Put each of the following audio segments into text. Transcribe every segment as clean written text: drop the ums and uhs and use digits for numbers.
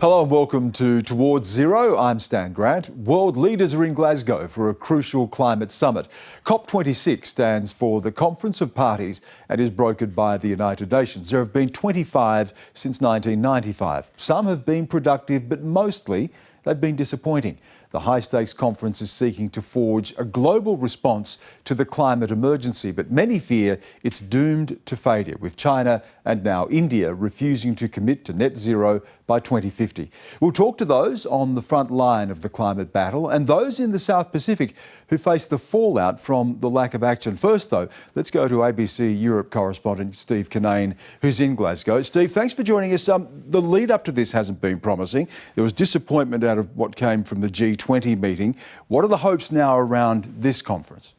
Hello and welcome to Towards Zero. I'm Stan Grant. World leaders are in Glasgow for a crucial climate summit. COP26 stands for the Conference of Parties and is brokered by the United Nations. There have been 25 since 1995. Some have been productive, but mostly they've been disappointing. The high-stakes conference is seeking to forge a global response to the climate emergency, but many fear it's doomed to failure, with China and now India refusing to commit to net zero by 2050. We'll talk to those on the front line of the climate battle and those in the South Pacific who face the fallout from the lack of action. First, though, let's go to ABC Europe correspondent Steve Kinane, who's in Glasgow. Steve, thanks for joining us. The lead up to this hasn't been promising. There was disappointment out of what came from the G20 meeting. What are the hopes now around this conference?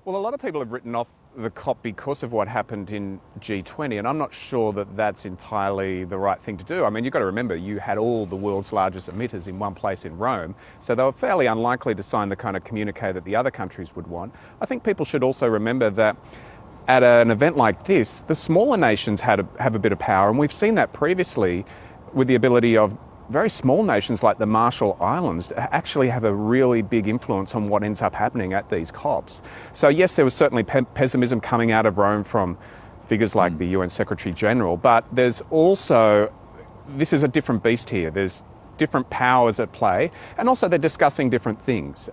Well, a lot of people have written off the COP because of what happened in G20, and I'm not sure that that's entirely the right thing to do. I mean, you've got to remember, you had all the world's largest emitters in one place in Rome, so they were fairly unlikely to sign the kind of communique that the other countries would want. I think people should also remember that at an event like this, the smaller nations have a bit of power, and we've seen that previously with the ability of very small nations like the Marshall Islands actually have a really big influence on what ends up happening at these COPs. So yes, there was certainly pessimism coming out of Rome from figures like the UN Secretary General, but there's also, this is a different beast here. There's different powers at play, and also they're discussing different things.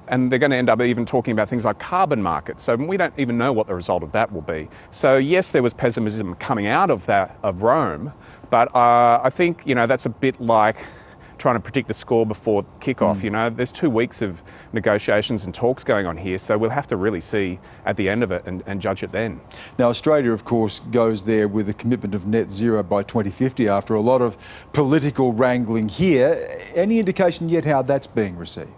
And they're going to end up even talking about things like carbon markets. So we don't even know what the result of that will be. So yes, there was pessimism coming out of Rome, but I think, that's a bit like trying to predict the score before kickoff. There's 2 weeks of negotiations and talks going on here, so we'll have to really see at the end of it and judge it then. Now, Australia, of course, goes there with a commitment of net zero by 2050 after a lot of political wrangling here. Any indication yet how that's being received?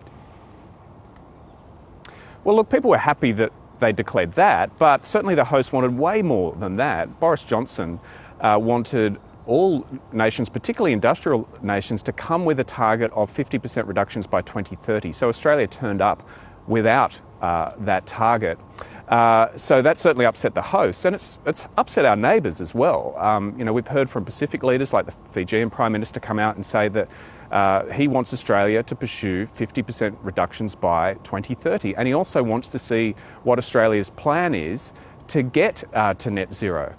Well, look, people were happy that they declared that, but certainly the host wanted way more than that. Boris Johnson wanted all nations, particularly industrial nations, to come with a target of 50% reductions by 2030. So Australia turned up without that target. So that certainly upset the hosts, and it's upset our neighbours as well. We've heard from Pacific leaders like the Fijian Prime Minister come out and say that he wants Australia to pursue 50% reductions by 2030. And he also wants to see what Australia's plan is to get to net zero.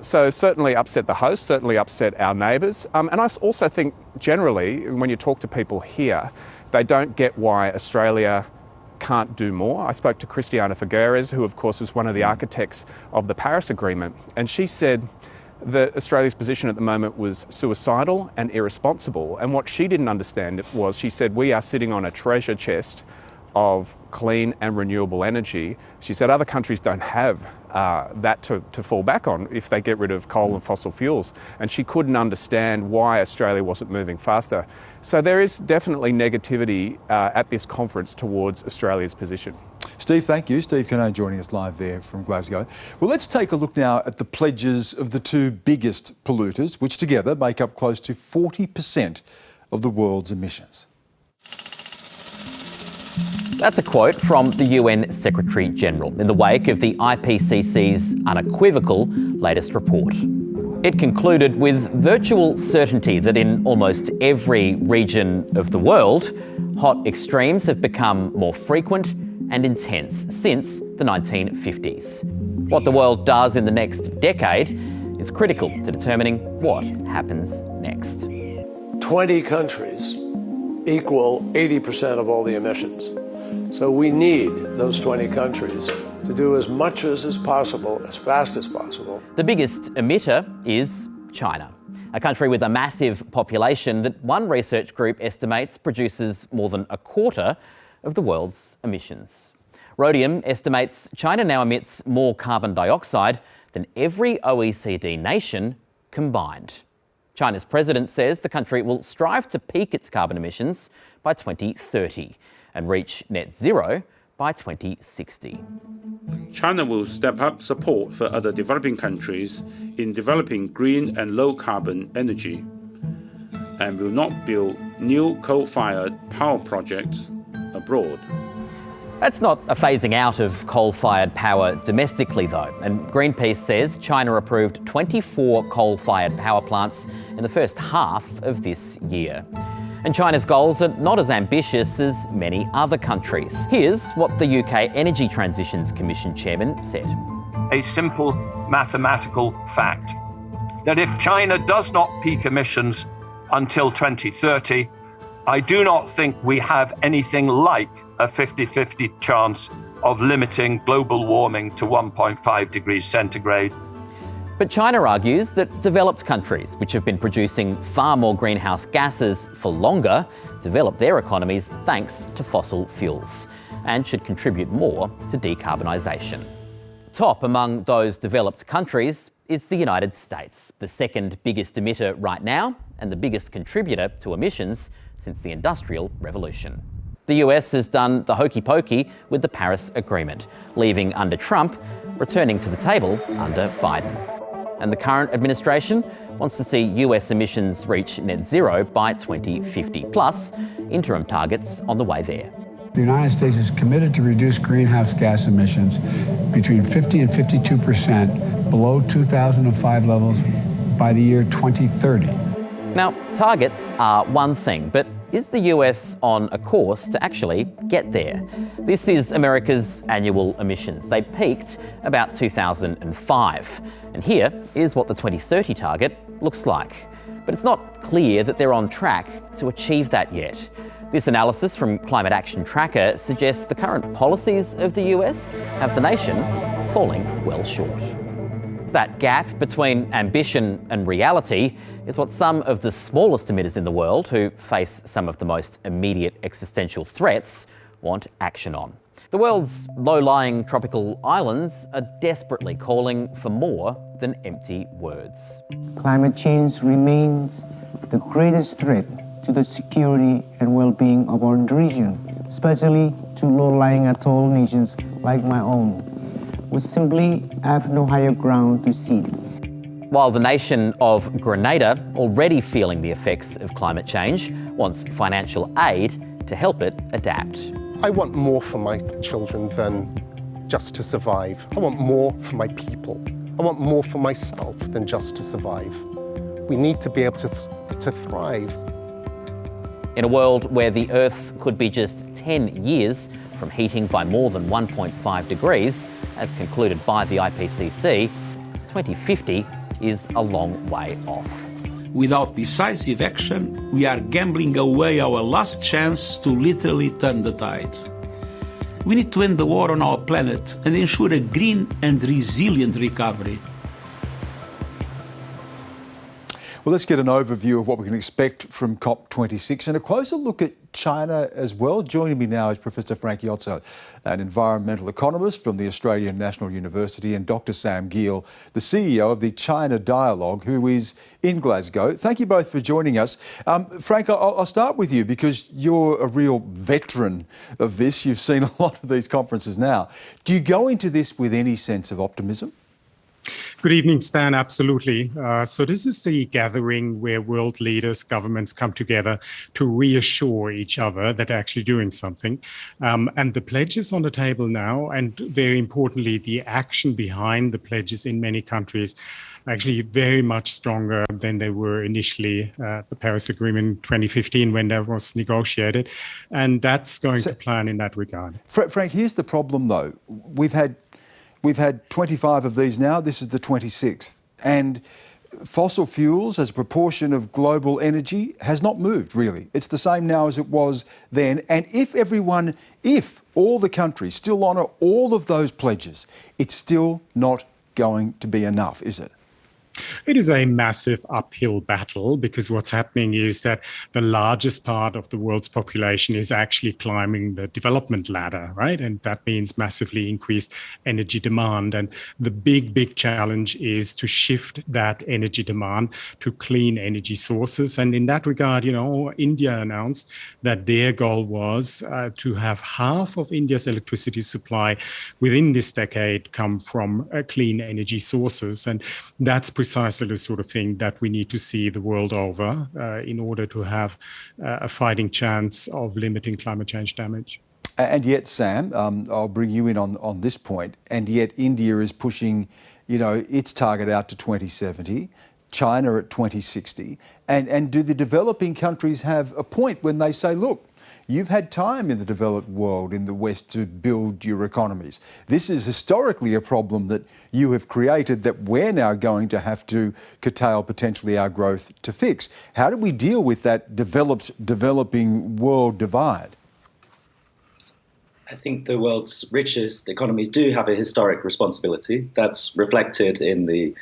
So certainly upset the hosts, certainly upset our neighbours. And I also think generally, when you talk to people here, they don't get why Australia can't do more. I spoke to Christiana Figueres, who of course was one of the architects of the Paris Agreement, and she said that Australia's position at the moment was suicidal and irresponsible. And what she didn't understand was, she said, we are sitting on a treasure chest of clean and renewable energy. She said other countries don't have that to fall back on if they get rid of coal and fossil fuels. And she couldn't understand why Australia wasn't moving faster. So there is definitely negativity at this conference towards Australia's position. Steve, thank you. Steve Kinane joining us live there from Glasgow. Well, let's take a look now at the pledges of the two biggest polluters, which together make up close to 40% of the world's emissions. That's a quote from the UN Secretary General in the wake of the IPCC's unequivocal latest report. It concluded with virtual certainty that in almost every region of the world, hot extremes have become more frequent and intense since the 1950s. What the world does in the next decade is critical to determining what happens next. 20 countries equal 80% of all the emissions. So we need those 20 countries to do as much as possible, as fast as possible. The biggest emitter is China, a country with a massive population that one research group estimates produces more than a quarter of the world's emissions. Rhodium estimates China now emits more carbon dioxide than every OECD nation combined. China's president says the country will strive to peak its carbon emissions by 2030 and reach net zero by 2060. China will step up support for other developing countries in developing green and low-carbon energy and will not build new coal-fired power projects abroad. That's not a phasing out of coal-fired power domestically, though. And Greenpeace says China approved 24 coal-fired power plants in the first half of this year. And China's goals are not as ambitious as many other countries. Here's what the UK Energy Transitions Commission chairman said. A simple mathematical fact that if China does not peak emissions until 2030, I do not think we have anything like a 50-50 chance of limiting global warming to 1.5 degrees centigrade. But China argues that developed countries, which have been producing far more greenhouse gases for longer, develop their economies thanks to fossil fuels and should contribute more to decarbonisation. Top among those developed countries is the United States, the second biggest emitter right now and the biggest contributor to emissions since the Industrial Revolution. The US has done the hokey pokey with the Paris Agreement, leaving under Trump, returning to the table under Biden. And the current administration wants to see US emissions reach net zero by 2050, plus interim targets on the way there. The United States is committed to reduce greenhouse gas emissions between 50 and 52% below 2005 levels by the year 2030. Now, targets are one thing, but is the US on a course to actually get there? This is America's annual emissions. They peaked about 2005. And here is what the 2030 target looks like. But it's not clear that they're on track to achieve that yet. This analysis from Climate Action Tracker suggests the current policies of the US have the nation falling well short. That gap between ambition and reality is what some of the smallest emitters in the world, who face some of the most immediate existential threats, want action on. The world's low-lying tropical islands are desperately calling for more than empty words. Climate change remains the greatest threat to the security and well-being of our region, especially to low-lying atoll nations like my own. We simply have no higher ground to seek. While the nation of Grenada, already feeling the effects of climate change, wants financial aid to help it adapt. I want more for my children than just to survive. I want more for my people. I want more for myself than just to survive. We need to be able to thrive. In a world where the Earth could be just 10 years from heating by more than 1.5 degrees, as concluded by the IPCC, 2050 is a long way off. Without decisive action, we are gambling away our last chance to literally turn the tide. We need to end the war on our planet and ensure a green and resilient recovery. Well, let's get an overview of what we can expect from COP26 and a closer look at China as well. Joining me now is Professor Frank Yotso, an environmental economist from the Australian National University, and Dr. Sam Giel, the CEO of the China Dialogue, who is in Glasgow. Thank you both for joining us. Frank, I'll start with you because you're a real veteran of this. You've seen a lot of these conferences now. Do you go into this with any sense of optimism? Good evening, Stan. Absolutely. So this is the gathering where world leaders, governments come together to reassure each other that they're actually doing something. And the pledges on the table now, and very importantly, the action behind the pledges in many countries, actually very much stronger than they were initially at the Paris Agreement in 2015 when that was negotiated. And that's going to plan in that regard. Frank, here's the problem, though. We've had 25 of these now. This is the 26th. And fossil fuels as a proportion of global energy has not moved, really. It's the same now as it was then. And if all the countries still honour all of those pledges, it's still not going to be enough, is it? It is a massive uphill battle because what's happening is that the largest part of the world's population is actually climbing the development ladder, right? And that means massively increased energy demand. And the big challenge is to shift that energy demand to clean energy sources. And in that regard, India announced that their goal was to have half of India's electricity supply within this decade come from clean energy sources. And that's precisely the sort of thing that we need to see the world over in order to have a fighting chance of limiting climate change damage. And yet, Sam, I'll bring you in on this point, and yet India is pushing, its target out to 2070, China at 2060. And do the developing countries have a point when they say, look, you've had time in the developed world, in the West, to build your economies. This is historically a problem that you have created that we're now going to have to curtail potentially our growth to fix. How do we deal with that developing world divide? I think the world's richest economies do have a historic responsibility. That's reflected in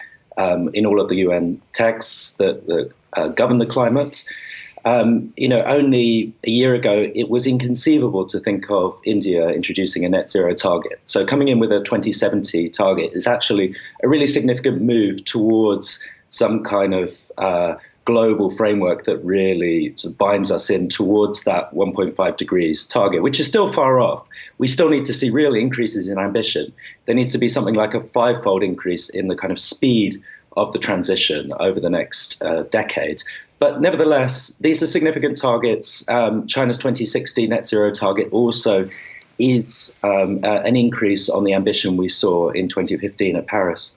in all of the UN texts that govern the climate. Only a year ago, it was inconceivable to think of India introducing a net zero target. So coming in with a 2070 target is actually a really significant move towards some kind of global framework that really sort of binds us in towards that 1.5 degrees target, which is still far off. We still need to see real increases in ambition. There needs to be something like a 5-fold increase in the kind of speed of the transition over the next decade. But nevertheless, these are significant targets. China's 2060 net zero target also is an increase on the ambition we saw in 2015 at Paris.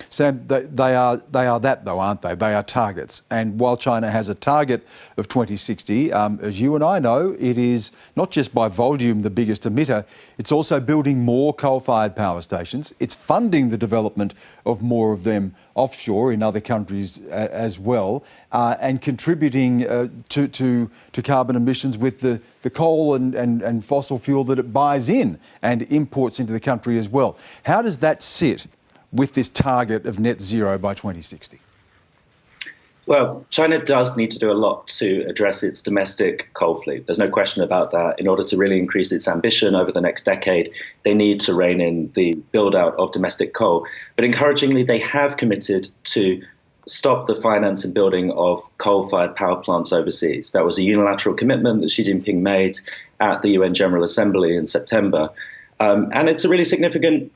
Sam, they are that though, aren't they? They are targets. And while China has a target of 2060, as you and I know, it is not just by volume the biggest emitter, it's also building more coal-fired power stations. It's funding the development of more of them offshore in other countries as well, and contributing to carbon emissions with the coal and fossil fuel that it buys in and imports into the country as well. How does that sit with this target of net zero by 2060? Well, China does need to do a lot to address its domestic coal fleet. There's no question about that. In order to really increase its ambition over the next decade, they need to rein in the build-out of domestic coal. But encouragingly, they have committed to stop the finance and building of coal-fired power plants overseas. That was a unilateral commitment that Xi Jinping made at the UN General Assembly in September. And it's a really significant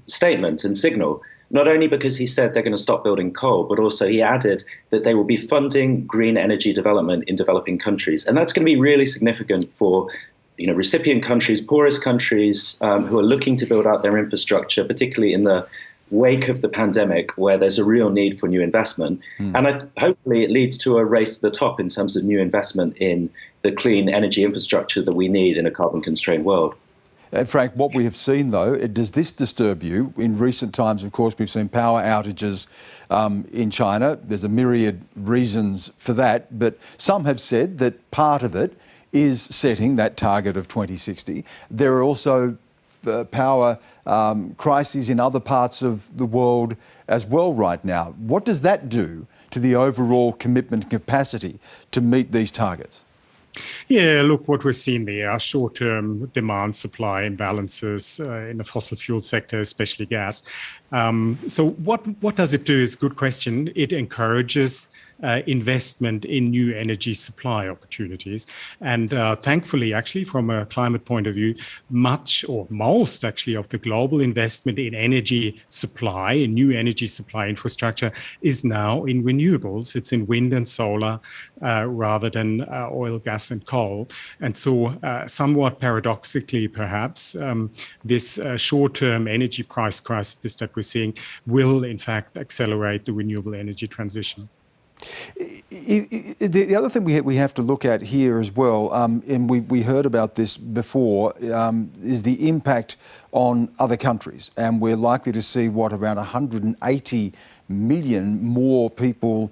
statement and signal, not only because he said they're going to stop building coal, but also he added that they will be funding green energy development in developing countries. And that's going to be really significant for recipient countries, poorest countries who are looking to build out their infrastructure, particularly in the wake of the pandemic, where there's a real need for new investment. And hopefully it leads to a race to the top in terms of new investment in the clean energy infrastructure that we need in a carbon-constrained world. And Frank, what we have seen though, does this disturb you? In recent times, of course, we've seen power outages in China. There's a myriad reasons for that, but some have said that part of it is setting that target of 2060. There are also power crises in other parts of the world as well right now. What does that do to the overall commitment capacity to meet these targets? Yeah, look, what we're seeing there are short-term demand-supply imbalances in the fossil fuel sector, especially gas. So what does it do is a good question. It encourages investment in new energy supply opportunities. And thankfully, actually, from a climate point of view, much or most actually of the global investment in energy supply, in new energy supply infrastructure, is now in renewables. It's in wind and solar rather than oil, gas and coal. And so somewhat paradoxically, perhaps, this short-term energy price crisis that we're seeing will, in fact, accelerate the renewable energy transition. The other thing we have to look at here as well, and we heard about this before, is the impact on other countries. And we're likely to see, around 180 million more people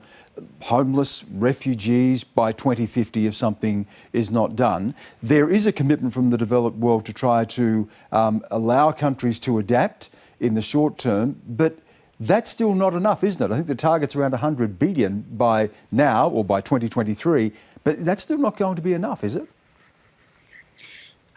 homeless, refugees by 2050 if something is not done. There is a commitment from the developed world to try to allow countries to adapt in the short term, but that's still not enough, isn't it? I think the target's around 100 billion by now or by 2023, but that's still not going to be enough, is it?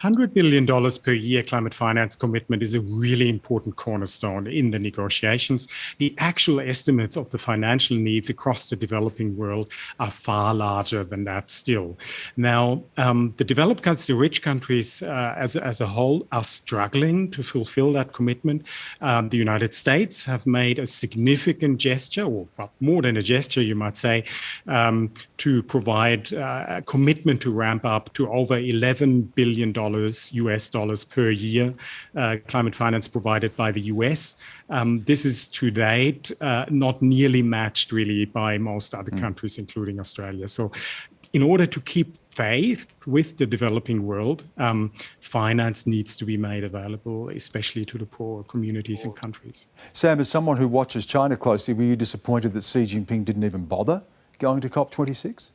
$100 billion per year climate finance commitment is a really important cornerstone in the negotiations. The actual estimates of the financial needs across the developing world are far larger than that still. Now, the developed countries, the rich countries as a whole are struggling to fulfill that commitment. The United States have made a significant gesture, or well, more than a gesture, you might say, to provide a commitment to ramp up to over $11 billion US dollars per year, climate finance provided by the US. This is to date not nearly matched really by most other countries, including Australia. So in order to keep faith with the developing world, finance needs to be made available, especially to the poor communities and countries. Sam, as someone who watches China closely, were you disappointed that Xi Jinping didn't even bother going to COP26?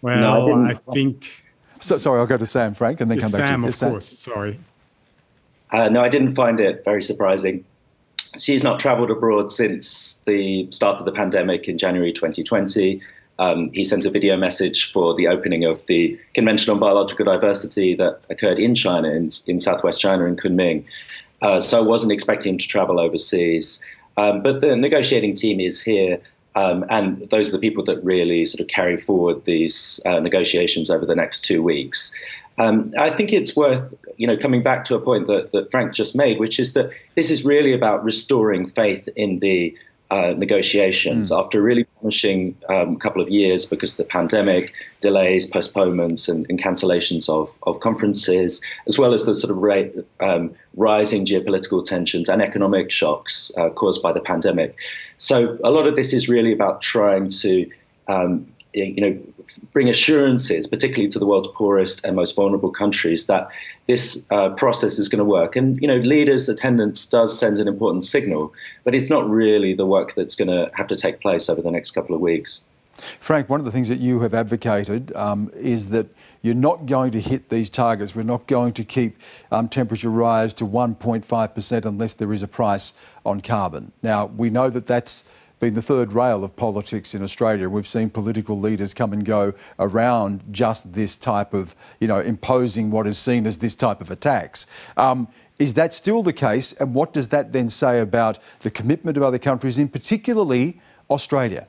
Well, No, I think... Sorry, I'll go to Sam, Frank, and then come back to you. Sam, Yes, of course, sorry. No, I didn't find it very surprising. She's not travelled abroad since the start of the pandemic in January 2020. He sent a video message for the opening of the Convention on Biological Diversity that occurred in China, in southwest China, in Kunming. So I wasn't expecting him to travel overseas. But the negotiating team is here, and those are the people that really sort of carry forward these negotiations over the next 2 weeks. I think it's worth, coming back to a point that Frank just made, which is that this is really about restoring faith in the negotiations after a really punishing couple of years because of the pandemic, delays, postponements and cancellations of conferences, as well as the sort of rising geopolitical tensions and economic shocks caused by the pandemic. So a lot of this is really about trying to bring assurances, particularly to the world's poorest and most vulnerable countries, that this process is going to work. And, leaders' attendance does send an important signal, but it's not really the work that's going to have to take place over the next couple of weeks. Frank, one of the things that you have advocated is that you're not going to hit these targets. We're not going to keep temperature rise to 1.5% unless there is a price on carbon. Now, we know that that's been the third rail of politics in Australia. We've seen political leaders come and go around just this type of, imposing what is seen as this type of a tax. Is that still the case? And what does that then say about the commitment of other countries, in particularly Australia?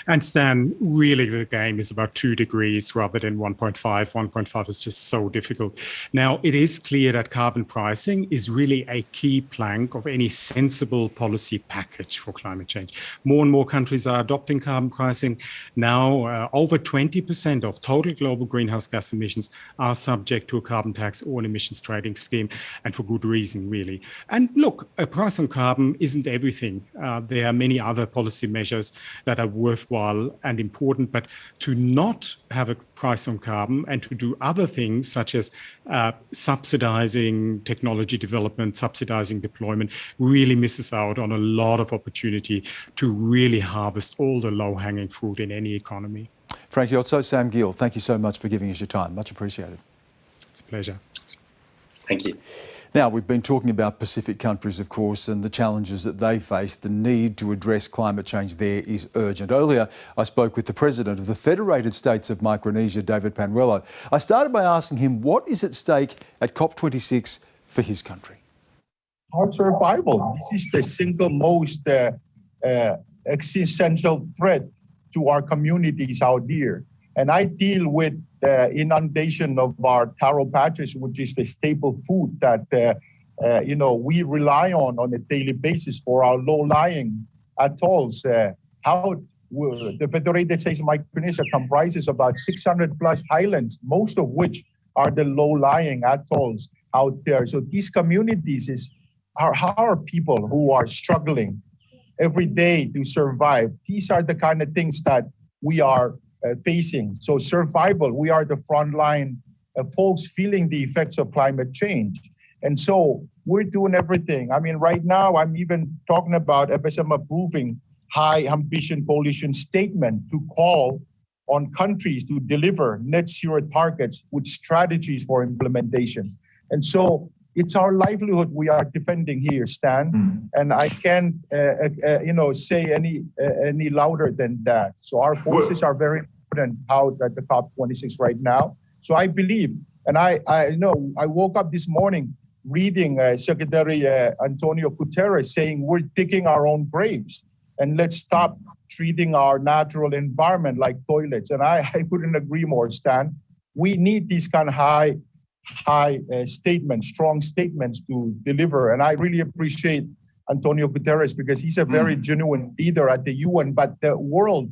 And Stan, really the game is about 2 degrees rather than 1.5. 1.5 is just so difficult. Now, it is clear that carbon pricing is really a key plank of any sensible policy package for climate change. More and more countries are adopting carbon pricing. Now, over 20% of total global greenhouse gas emissions are subject to a carbon tax or an emissions trading scheme, and for good reason, really. And look, a price on carbon isn't everything. There are many other policy measures that are worthwhile and important, but to not have a price on carbon and to do other things such as subsidizing technology development, subsidizing deployment, really misses out on a lot of opportunity to really harvest all the low-hanging fruit in any economy. Frank Yotso, Sam Gill, thank you so much for giving us your time. Much appreciated. It's a pleasure. Thank you. Now, we've been talking about Pacific countries, of course, and the challenges that they face. The need to address climate change there is urgent. Earlier, I spoke with the president of the Federated States of Micronesia, David Panuelo. I started by asking him what is at stake at COP26 for his country. Our survival. This is the single most existential threat to our communities out here. And I deal with the inundation of our taro patches, which is the staple food that we rely on a daily basis for our low-lying atolls. The Federated States of Micronesia comprises about 600 plus islands, most of which are the low-lying atolls out there. So these communities are our people who are struggling every day to survive. These are the kind of things that we are facing. So survival, we are the front line folks feeling the effects of climate change. And so we're doing everything. I mean, right now, I'm even talking about FSM approving high ambition coalition statement to call on countries to deliver net zero targets with strategies for implementation. And so it's our livelihood we are defending here, Stan, and I can't, say any louder than that. So our voices are very important out at the COP26 right now. So I believe, and I woke up this morning reading Secretary Antonio Guterres saying we're digging our own graves and let's stop treating our natural environment like toilets. And I couldn't agree more, Stan. We need these kind of high statements, strong statements to deliver. And I really appreciate Antonio Guterres because he's a very genuine leader at the UN, but the world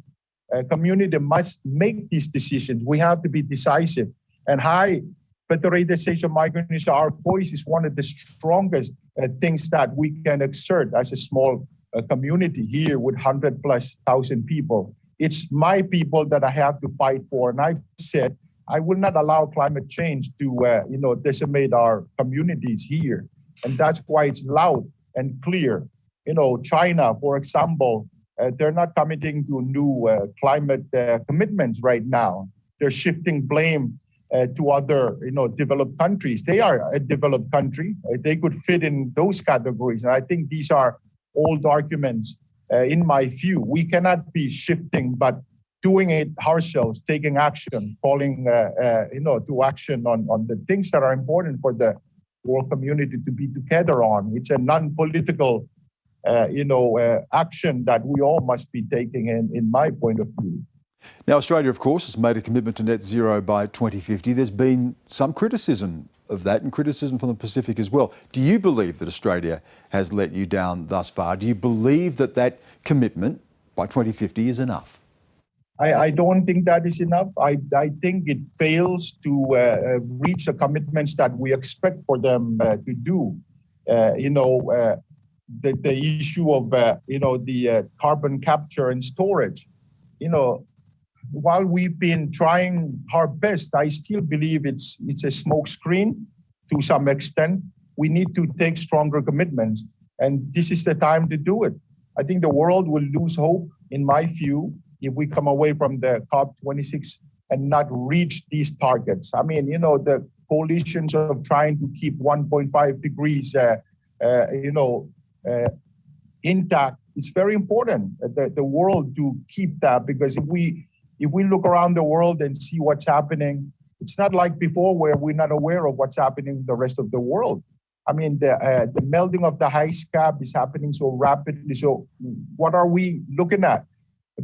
community must make these decisions. We have to be decisive. And high Federated States of Micronesia, our voice is one of the strongest things that we can exert as a small community here with 100,000+ people. It's my people that I have to fight for. And I've said, I will not allow climate change to decimate our communities here. And that's why it's loud and clear. China, for example, they're not committing to new climate commitments right now. They're shifting blame to other, developed countries. They are a developed country. They could fit in those categories. And I think these are old arguments. In my view, we cannot be shifting, but doing it ourselves, taking action, calling, to action on the things that are important for the world community to be together on. It's a non-political, action that we all must be taking in my point of view. Now, Australia, of course, has made a commitment to net zero by 2050. There's been some criticism of that and criticism from the Pacific as well. Do you believe that Australia has let you down thus far? Do you believe that that commitment by 2050 is enough? I don't think that is enough. I think it fails to reach the commitments that we expect for them to do. The issue of, the carbon capture and storage, while we've been trying our best, I still believe it's a smokescreen to some extent. We need to take stronger commitments, and this is the time to do it. I think the world will lose hope, in my view, if we come away from the COP26 and not reach these targets. I mean, the coalitions of trying to keep 1.5 degrees, intact. It's very important that the world to keep that, because if we look around the world and see what's happening, it's not like before where we're not aware of what's happening in the rest of the world. I mean, the melting of the ice cap is happening so rapidly. So what are we looking at?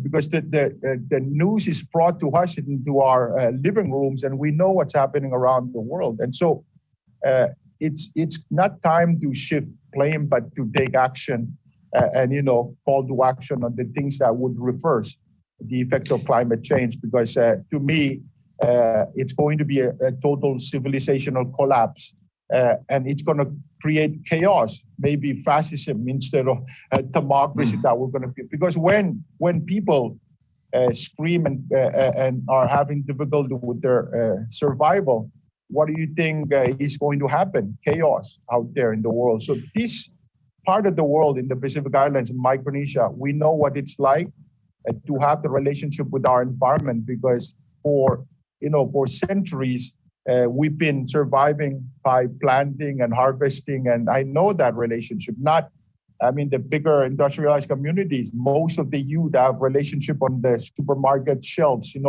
Because the news is brought to us into our living rooms, and we know what's happening around the world. And so it's not time to shift blame, but to take action and call to action on the things that would reverse the effect of climate change. Because to me, it's going to be a total civilizational collapse, and it's going to create chaos, maybe fascism instead of democracy that we're going to be. Because when people scream and are having difficulty with their survival, what do you think is going to happen? Chaos out there in the world. So this part of the world in the Pacific Islands, in Micronesia, we know what it's like to have the relationship with our environment, because for centuries, we've been surviving by planting and harvesting, and I know that relationship. The bigger industrialized communities, most of the youth have relationship on the supermarket shelves, to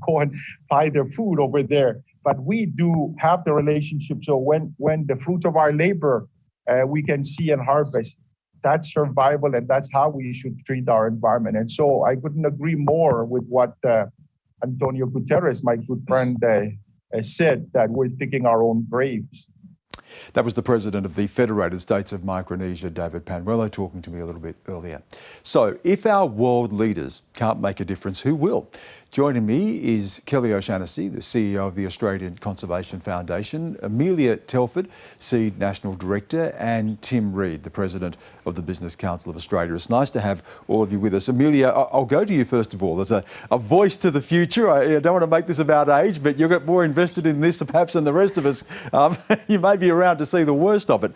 go and buy their food over there. But we do have the relationship. So when the fruits of our labor we can see and harvest, that's survival, and that's how we should treat our environment. And so I couldn't agree more with what Antonio Guterres, my good friend, said, that we're digging our own graves. That was the president of the Federated States of Micronesia, David Panuelo, talking to me a little bit earlier. So if our world leaders can't make a difference, who will? Joining me is Kelly O'Shannessy, the CEO of the Australian Conservation Foundation, Amelia Telford, Seed National Director, and Tim Reid, the President of the Business Council of Australia. It's nice to have all of you with us. Amelia, I'll go to you first of all. As a voice to the future, I don't want to make this about age, but you're more invested in this perhaps than the rest of us. You may be around to see the worst of it.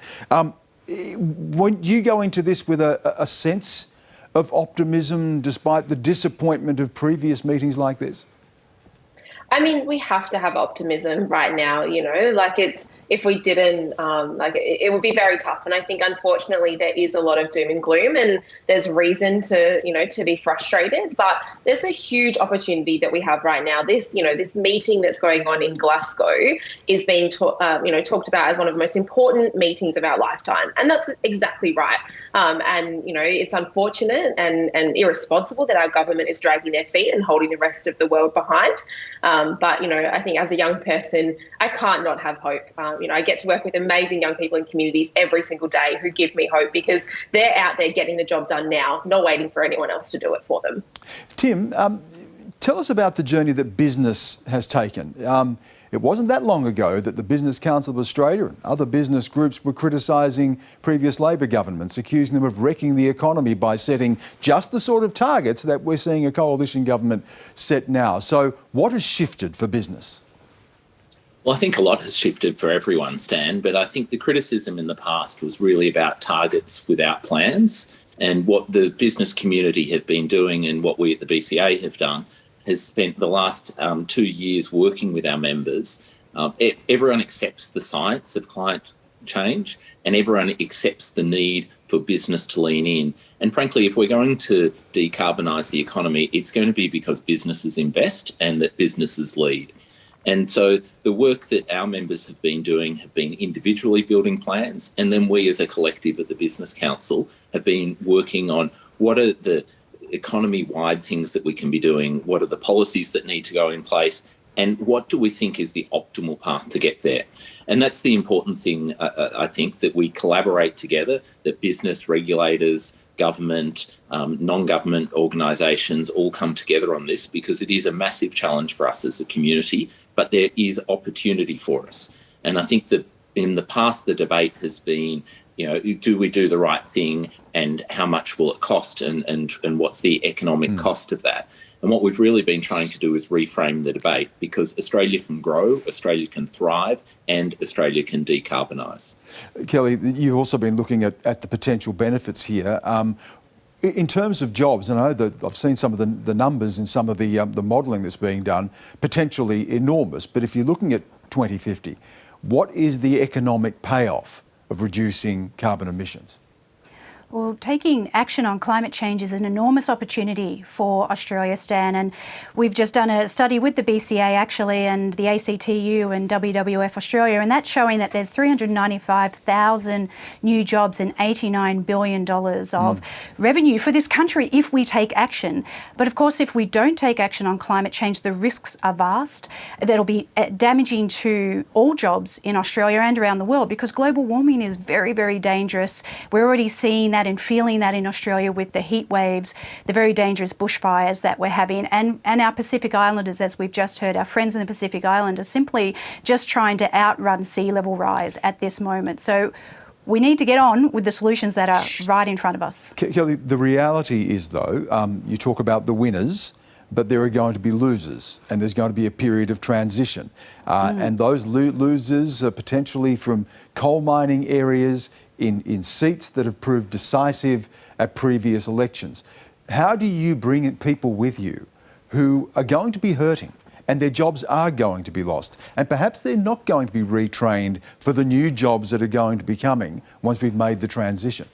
When you go into this with a sense of optimism despite the disappointment of previous meetings like this? I mean, we have to have optimism right now, if we didn't, it would be very tough. And I think, unfortunately, there is a lot of doom and gloom, and there's reason to be frustrated. But there's a huge opportunity that we have right now. This meeting that's going on in Glasgow is being talked about as one of the most important meetings of our lifetime. And that's exactly right. It's unfortunate and irresponsible that our government is dragging their feet and holding the rest of the world behind. But I think as a young person, I can't not have hope. I get to work with amazing young people in communities every single day who give me hope, because they're out there getting the job done now, not waiting for anyone else to do it for them. Tim, tell us about the journey that business has taken. It wasn't that long ago that the Business Council of Australia and other business groups were criticising previous Labor governments, accusing them of wrecking the economy by setting just the sort of targets that we're seeing a coalition government set now. So what has shifted for business? Well, I think a lot has shifted for everyone, Stan, but I think the criticism in the past was really about targets without plans. And what the business community have been doing and what we at the BCA have done has spent the last 2 years working with our members. Everyone accepts the science of climate change and everyone accepts the need for business to lean in. And frankly, if we're going to decarbonise the economy, it's going to be because businesses invest and that businesses lead. And so the work that our members have been doing have been individually building plans, and then we as a collective at the Business Council have been working on what are the economy-wide things that we can be doing, what are the policies that need to go in place, and what do we think is the optimal path to get there. And that's the important thing, I think, that we collaborate together, that business, regulators, government, non-government organisations all come together on this, because it is a massive challenge for us as a community, but there is opportunity for us. And I think that in the past, the debate has been, do we do the right thing and how much will it cost and what's the economic cost of that? And what we've really been trying to do is reframe the debate, because Australia can grow, Australia can thrive, and Australia can decarbonise. Kelly, you've also been looking at the potential benefits here. In terms of jobs, and I know that I've seen some of the numbers and some of the modelling that's being done, potentially enormous. But if you're looking at 2050, what is the economic payoff of reducing carbon emissions? Well, taking action on climate change is an enormous opportunity for Australia, Stan, and we've just done a study with the BCA actually and the ACTU and WWF Australia, and that's showing that there's 395,000 new jobs and $89 billion of revenue for this country if we take action. But of course, if we don't take action on climate change, the risks are vast. That'll be damaging to all jobs in Australia and around the world, because global warming is very, very dangerous. We're already seeing that and feeling that in Australia with the heat waves, the very dangerous bushfires that we're having, and our Pacific Islanders, as we've just heard, our friends in the Pacific Island are simply just trying to outrun sea level rise at this moment. So we need to get on with the solutions that are right in front of us. Kelly, the reality is, though, you talk about the winners, but there are going to be losers, and there's going to be a period of transition. And those losers are potentially from coal mining areas in seats that have proved decisive at previous elections. How do you bring people with you who are going to be hurting and their jobs are going to be lost, and perhaps they're not going to be retrained for the new jobs that are going to be coming once we've made the transition?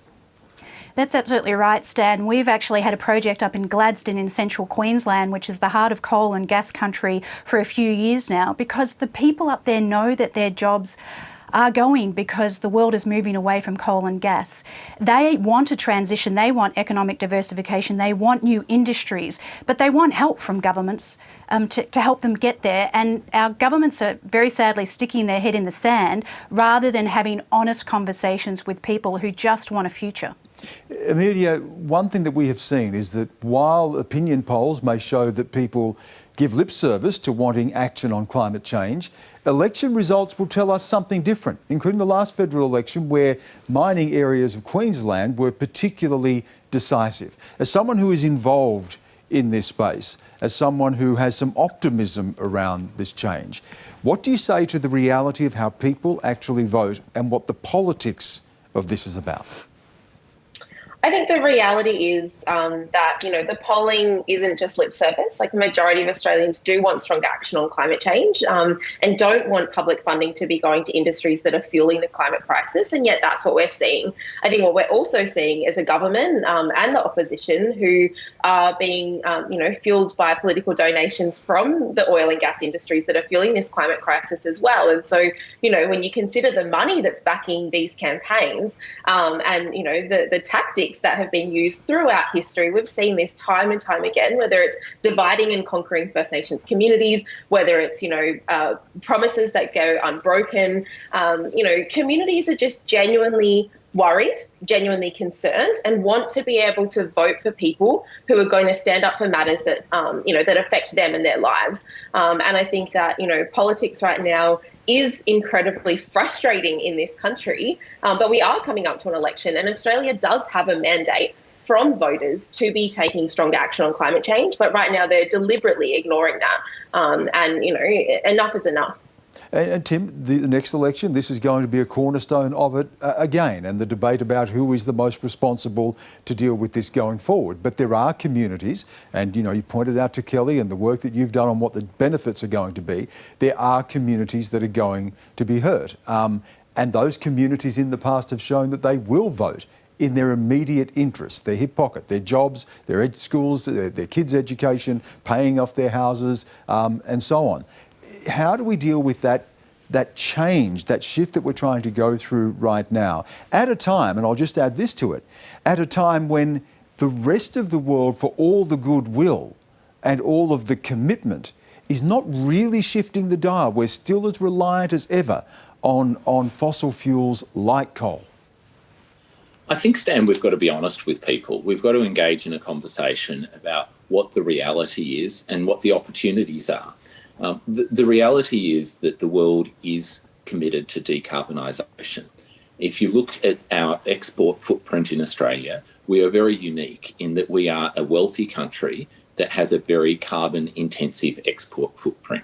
That's absolutely right, Stan. We've actually had a project up in Gladstone in central Queensland, which is the heart of coal and gas country, for a few years now, because the people up there know that their jobs are going because the world is moving away from coal and gas. They want a transition, they want economic diversification, they want new industries, but they want help from governments to help them get there. And our governments are very sadly sticking their head in the sand rather than having honest conversations with people who just want a future. Amelia, one thing that we have seen is that while opinion polls may show that people give lip service to wanting action on climate change, election results will tell us something different, including the last federal election where mining areas of Queensland were particularly decisive. As someone who is involved in this space, as someone who has some optimism around this change, what do you say to the reality of how people actually vote and what the politics of this is about? I think the reality is that, the polling isn't just lip service. Like, the majority of Australians do want stronger action on climate change and don't want public funding to be going to industries that are fueling the climate crisis. And yet that's what we're seeing. I think what we're also seeing is a government and the opposition who are being, fueled by political donations from the oil and gas industries that are fueling this climate crisis as well. And so, when you consider the money that's backing these campaigns and, the tactics that have been used throughout history. We've seen this time and time again, whether it's dividing and conquering First Nations communities, whether it's, promises that go unbroken. Communities are just genuinely worried, genuinely concerned, and want to be able to vote for people who are going to stand up for matters that, that affect them and their lives. And I think that, politics right now is incredibly frustrating in this country, but we are coming up to an election, and Australia does have a mandate from voters to be taking stronger action on climate change. But right now they're deliberately ignoring that. Enough is enough. And Tim, the next election, this is going to be a cornerstone of it again, and the debate about who is the most responsible to deal with this going forward. But there are communities, and you pointed out to Kelly and the work that you've done on what the benefits are going to be. There are communities that are going to be hurt. And those communities in the past have shown that they will vote in their immediate interests, their hip pocket, their jobs, their schools, their kids' education, paying off their houses, and so on. How do we deal with that change, that shift that we're trying to go through right now, at a time, and I'll just add this to it, at a time when the rest of the world, for all the goodwill and all of the commitment, is not really shifting the dial. We're still as reliant as ever on fossil fuels like coal. I think, Stan, we've got to be honest with people. We've got to engage in a conversation about what the reality is and what the opportunities are. The reality is that the world is committed to decarbonisation. If you look at our export footprint in Australia, we are very unique in that we are a wealthy country that has a very carbon-intensive export footprint.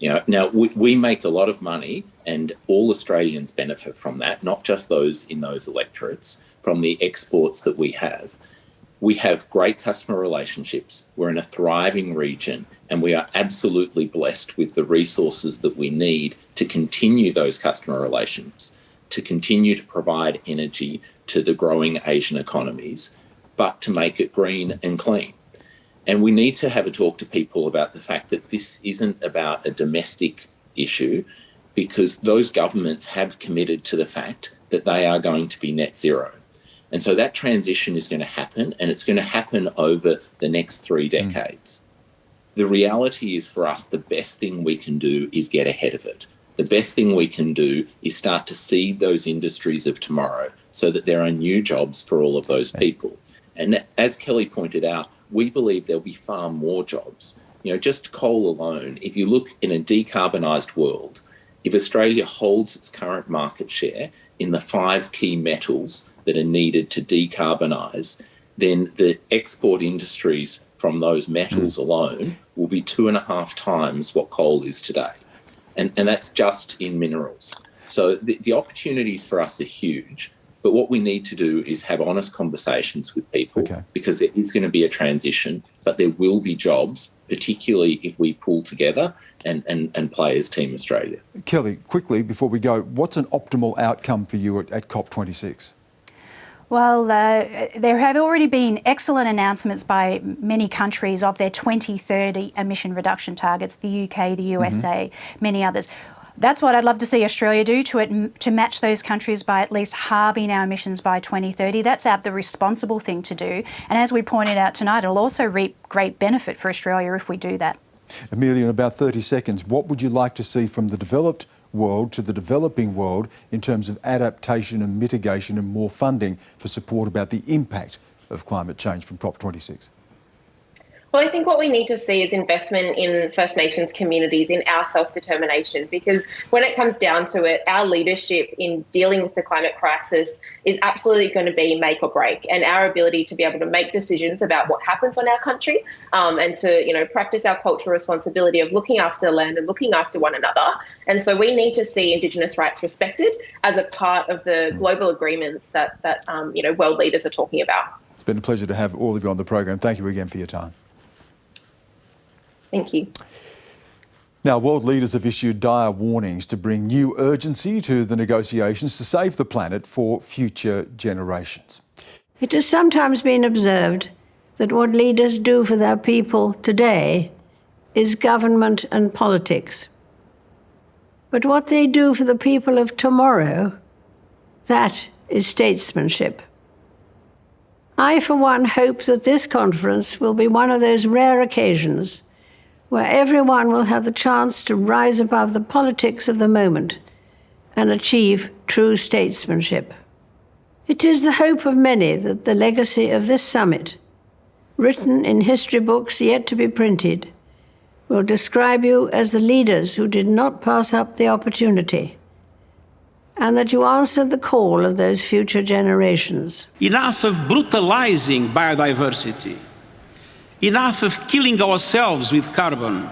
Now we make a lot of money, and all Australians benefit from that, not just those in those electorates, from the exports that we have. We have great customer relationships. We're in a thriving region, and we are absolutely blessed with the resources that we need to continue those customer relations, to continue to provide energy to the growing Asian economies, but to make it green and clean. And we need to have a talk to people about the fact that this isn't about a domestic issue, because those governments have committed to the fact that they are going to be net zero. And so that transition is going to happen, and it's going to happen over the next 3 decades. The reality is, for us, the best thing we can do is get ahead of it. The best thing we can do is start to seed those industries of tomorrow so that there are new jobs for all of those people. And as Kelly pointed out, we believe there'll be far more jobs. Just coal alone, if you look in a decarbonised world, if Australia holds its current market share in the 5 key metals that are needed to decarbonise, then the export industries from those metals alone will be 2.5 times what coal is today. And that's just in minerals. So the opportunities for us are huge, but what we need to do is have honest conversations with people, because there is going to be a transition, but there will be jobs, particularly if we pull together and play as Team Australia. Kelly, quickly before we go, what's an optimal outcome for you at COP26? Well, there have already been excellent announcements by many countries of their 2030 emission reduction targets, the UK, the USA, many others. That's what I'd love to see Australia do, to match those countries by at least halving our emissions by 2030. That's the responsible thing to do. And as we pointed out tonight, it'll also reap great benefit for Australia if we do that. Amelia, in about 30 seconds, what would you like to see from the developed world to the developing world in terms of adaptation and mitigation and more funding for support about the impact of climate change from COP26? Well, I think what we need to see is investment in First Nations communities, in our self-determination, because when it comes down to it, our leadership in dealing with the climate crisis is absolutely going to be make or break, and our ability to be able to make decisions about what happens on our country, and to practice our cultural responsibility of looking after the land and looking after one another. And so we need to see Indigenous rights respected as a part of the global agreements that world leaders are talking about. It's been a pleasure to have all of you on the program. Thank you again for your time. Thank you. Now, world leaders have issued dire warnings to bring new urgency to the negotiations to save the planet for future generations. It has sometimes been observed that what leaders do for their people today is government and politics. But what they do for the people of tomorrow, that is statesmanship. I, for one, hope that this conference will be one of those rare occasions where everyone will have the chance to rise above the politics of the moment and achieve true statesmanship. It is the hope of many that the legacy of this summit, written in history books yet to be printed, will describe you as the leaders who did not pass up the opportunity, and that you answered the call of those future generations. Enough of brutalizing biodiversity. Enough of killing ourselves with carbon.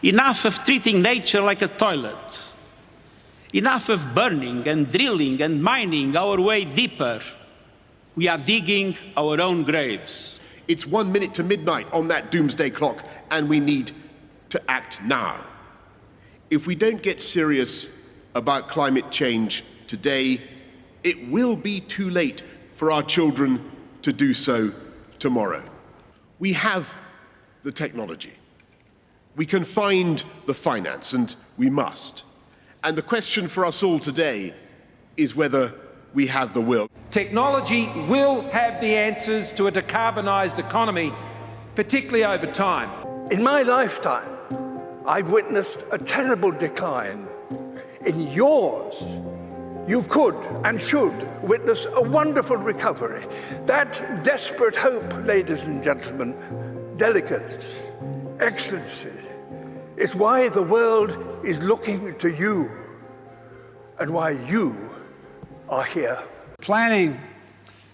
Enough of treating nature like a toilet. Enough of burning and drilling and mining our way deeper. We are digging our own graves. It's 1 minute to midnight on that doomsday clock, and we need to act now. If we don't get serious about climate change today, it will be too late for our children to do so tomorrow. We have the technology. We can find the finance, and we must. And the question for us all today is whether we have the will. Technology will have the answers to a decarbonised economy, particularly over time. In my lifetime, I've witnessed a terrible decline. In yours, you could and should witness a wonderful recovery. That desperate hope, ladies and gentlemen, delegates, excellency, is why the world is looking to you and why you are here. Planning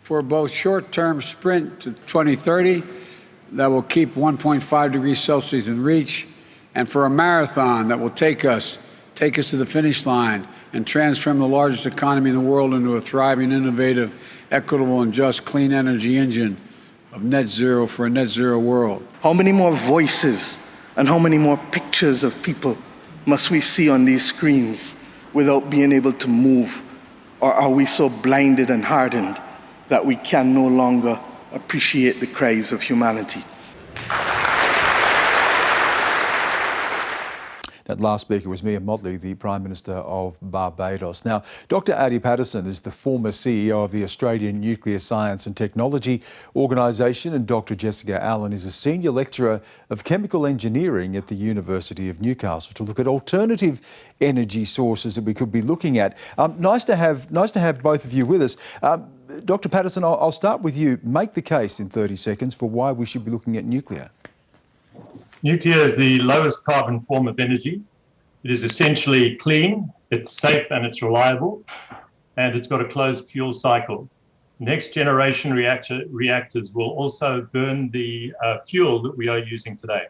for both short-term sprint to 2030 that will keep 1.5 degrees Celsius in reach, and for a marathon that will take us to the finish line and transform the largest economy in the world into a thriving, innovative, equitable, and just clean energy engine of net zero for a net zero world. How many more voices and how many more pictures of people must we see on these screens without being able to move? Or are we so blinded and hardened that we can no longer appreciate the cries of humanity? That last speaker was Mia Mottley, the Prime Minister of Barbados. Now, Dr. Adi Patterson is the former CEO of the Australian Nuclear Science and Technology Organisation, and Dr. Jessica Allen is a Senior Lecturer of Chemical Engineering at the University of Newcastle to look at alternative energy sources that we could be looking at. Nice to have both of you with us. Dr. Patterson, I'll start with you. Make the case in 30 seconds for why we should be looking at nuclear. Nuclear is the lowest carbon form of energy. It is essentially clean, it's safe and it's reliable, and it's got a closed fuel cycle. Next generation reactors will also burn the fuel that we are using today.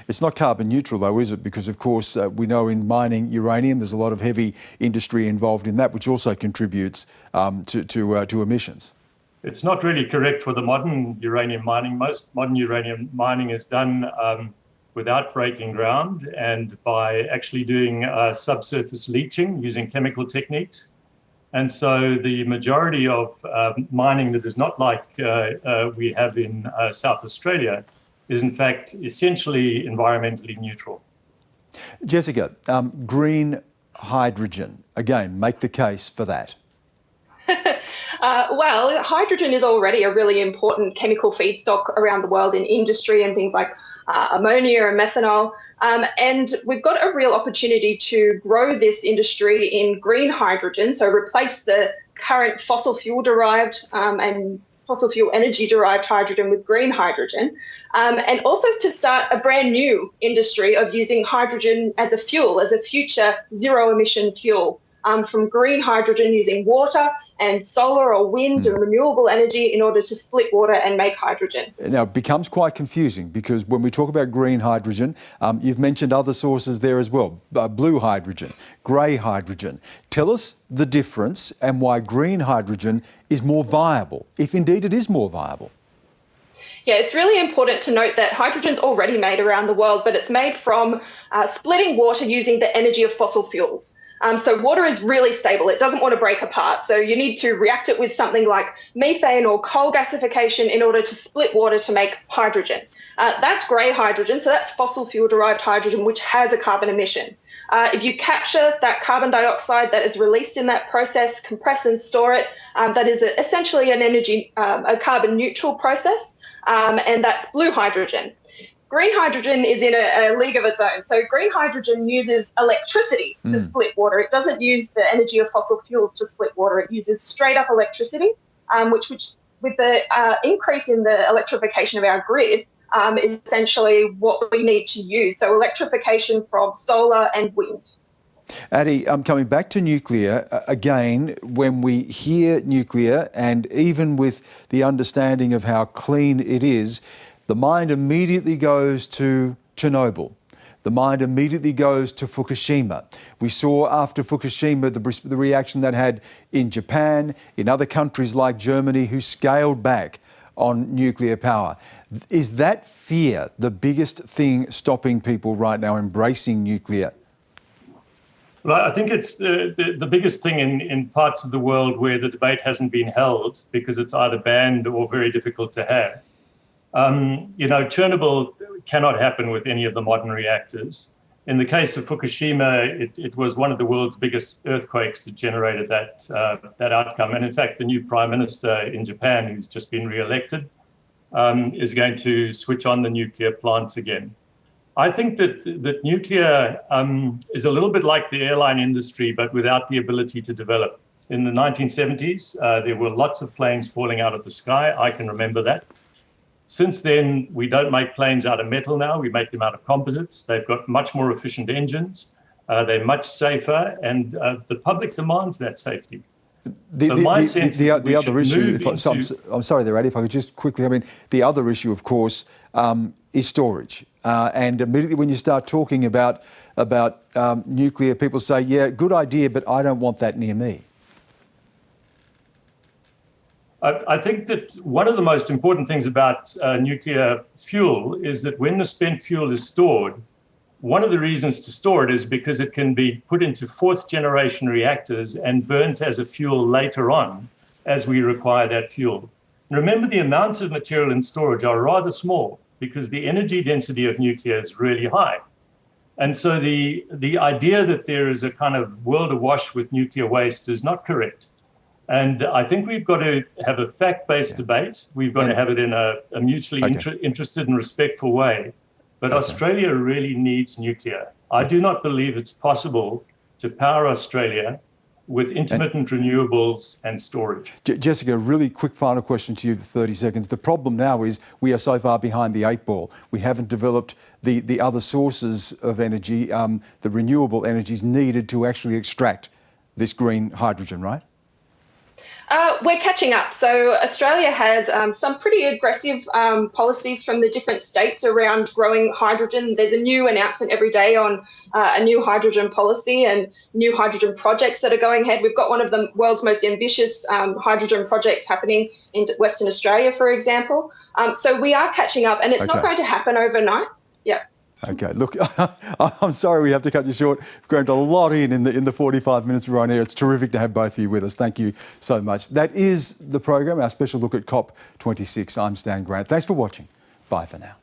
It's not carbon neutral though, is it? Because of course we know in mining uranium there's a lot of heavy industry involved in that, which also contributes to emissions. It's not really correct for the modern uranium mining. Most modern uranium mining is done without breaking ground and by actually doing subsurface leaching using chemical techniques. And so the majority of mining that is not like we have in South Australia is in fact essentially environmentally neutral. Jessica, green hydrogen, again, make the case for that. Well, hydrogen is already a really important chemical feedstock around the world in industry and things like ammonia and methanol. And we've got a real opportunity to grow this industry in green hydrogen, so replace the current fossil fuel derived and fossil fuel energy derived hydrogen with green hydrogen, and also to start a brand new industry of using hydrogen as a fuel, as a future zero emission fuel. From green hydrogen using water and solar or wind and renewable energy in order to split water and make hydrogen. Now, it becomes quite confusing because when we talk about green hydrogen, you've mentioned other sources there as well, blue hydrogen, grey hydrogen. Tell us the difference and why green hydrogen is more viable, if indeed it is more viable. Yeah, it's really important to note that hydrogen's already made around the world, but it's made from splitting water using the energy of fossil fuels. So water is really stable. It doesn't want to break apart. So you need to react it with something like methane or coal gasification in order to split water to make hydrogen. That's grey hydrogen. So that's fossil fuel derived hydrogen, which has a carbon emission. If you capture that carbon dioxide that is released in that process, compress and store it, that is essentially an energy, a carbon neutral process. And that's blue hydrogen. green hydrogen is in a league of its own. So green hydrogen uses electricity to split water. It doesn't use the energy of fossil fuels to split water. It uses straight up electricity, which with the increase in the electrification of our grid, is essentially what we need to use. So electrification from solar and wind. Addie, coming back to nuclear, again, when we hear nuclear, and even with the understanding of how clean it is, the mind immediately goes to Chernobyl. The mind immediately goes to Fukushima. We saw after Fukushima the reaction that had in Japan, in other countries like Germany, who scaled back on nuclear power. Is that fear the biggest thing stopping people right now embracing nuclear? Well, I think it's the biggest thing in parts of the world where the debate hasn't been held because it's either banned or very difficult to have. Chernobyl cannot happen with any of the modern reactors. In the case of Fukushima, it was one of the world's biggest earthquakes that generated that outcome. And in fact, the new prime minister in Japan, who's just been re-elected, is going to switch on the nuclear plants again. I think that nuclear is a little bit like the airline industry, but without the ability to develop. In the 1970s, there were lots of planes falling out of the sky. I can remember that. Since then, we don't make planes out of metal now. We make them out of composites. They've got much more efficient engines. They're much safer, and the public demands that safety. The other issue, I'm sorry there, Addie, if I could just quickly, the other issue, of course, is storage. And immediately when you start talking about nuclear, people say, yeah, good idea, but I don't want that near me. I think that one of the most important things about nuclear fuel is that when the spent fuel is stored, one of the reasons to store it is because it can be put into fourth generation reactors and burnt as a fuel later on as we require that fuel. And remember, the amounts of material in storage are rather small because the energy density of nuclear is really high. And so the idea that there is a kind of world awash with nuclear waste is not correct. And I think we've got to have a fact-based debate. We've got to have it in a mutually interested and respectful way. But Australia really needs nuclear. I do not believe it's possible to power Australia with intermittent renewables and storage. Jessica, a really quick final question to you for 30 seconds. The problem now is we are so far behind the 8 ball. We haven't developed the other sources of energy, the renewable energies needed to actually extract this green hydrogen, right? We're catching up. So Australia has some pretty aggressive policies from the different states around growing hydrogen. There's a new announcement every day on a new hydrogen policy and new hydrogen projects that are going ahead. We've got one of the world's most ambitious hydrogen projects happening in Western Australia, for example. So we are catching up, and it's not going to happen overnight. Yeah. Okay, look, I'm sorry we have to cut you short. We've crammed a lot in the 45 minutes we're on here. It's terrific to have both of you with us. Thank you so much. That is the program, our special look at COP26. I'm Stan Grant. Thanks for watching. Bye for now.